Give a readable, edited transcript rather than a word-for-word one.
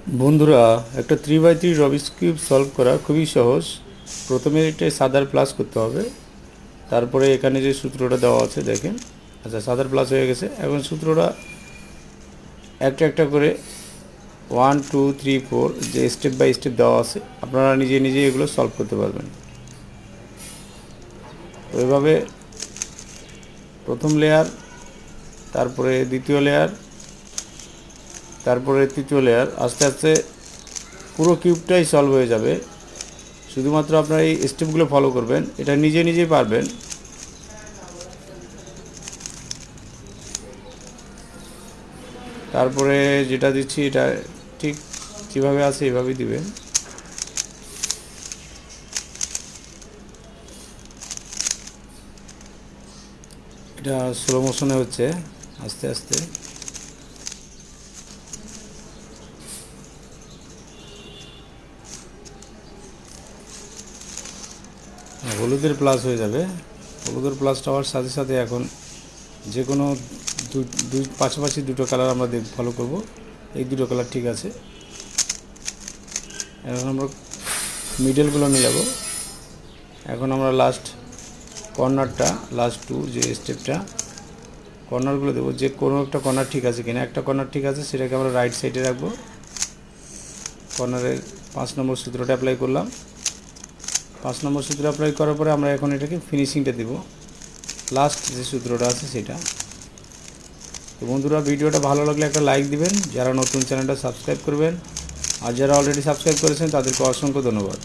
বন্ধুরা, একটা 3x3 রবিক্স cube solve করা খুবই সহজ। প্রথমে এটা সাদার প্লাস করতে হবে, তারপরে এখানে যে সূত্রটা দেওয়া আছে দেখেন। আচ্ছা, সাদার প্লাস হয়ে গেছে। এখন সূত্রটা একটা একটা করে 1 2 3 4 যে স্টেপ বাই স্টেপ দেওয়া আছে, আপনারা নিজে নিজে এগুলো সলভ করতে পারবেন। তো এভাবে প্রথম লেয়ার, তারপরে দ্বিতীয় লেয়ার, তারপরে তৃতীয় লেয়ার, আস্তে আস্তে পুরো কিউবটাই সলভ হয়ে যাবে। শুধুমাত্র আপনারা এই স্টেপগুলো ফলো করবেন, এটা নিজে নিজেই পারবেন। তারপরে যেটা দিচ্ছি এটা ঠিক যেভাবে আছে এভাবেই দিবেন। এটা স্লো মোশনে হচ্ছে, আস্তে আস্তে। হলুদের প্লাস হয়ে যাবে। হলুদের প্লাসটা হওয়ার সাথে সাথে এখন যে কোনো দুই পাশাপাশি দুটো কালার আমরা ফলো করব। এই দুটো কালার ঠিক আছে। এখন আমরা মিডলগুলো মিলাবো। এখন আমরা লাস্ট কর্নারটা, লাস্ট টু যে স্টেপটা, কর্নারগুলো দেবো। যে কোনো একটা কর্নার ঠিক আছে কিনা, একটা কর্নার ঠিক আছে সেটাকে আমরা রাইট সাইডে রাখবো। কর্নারের 5 নম্বর সূত্রটা অ্যাপ্লাই করলাম। 5 নম্বর সূত্র অ্যাপ্লাই করার পরে আমরা এখন এটাকে ফিনিশিংটা দেব, লাস্ট যে সূত্রটা আছে সেটা। তো বন্ধুরা, ভিডিওটা ভালো লাগলে একটা লাইক দিবেন, যারা নতুন চ্যানেলটা সাবস্ক্রাইব করবেন, আর যারা অলরেডি সাবস্ক্রাইব করেছেন তাদেরকে অসংখ্য ধন্যবাদ।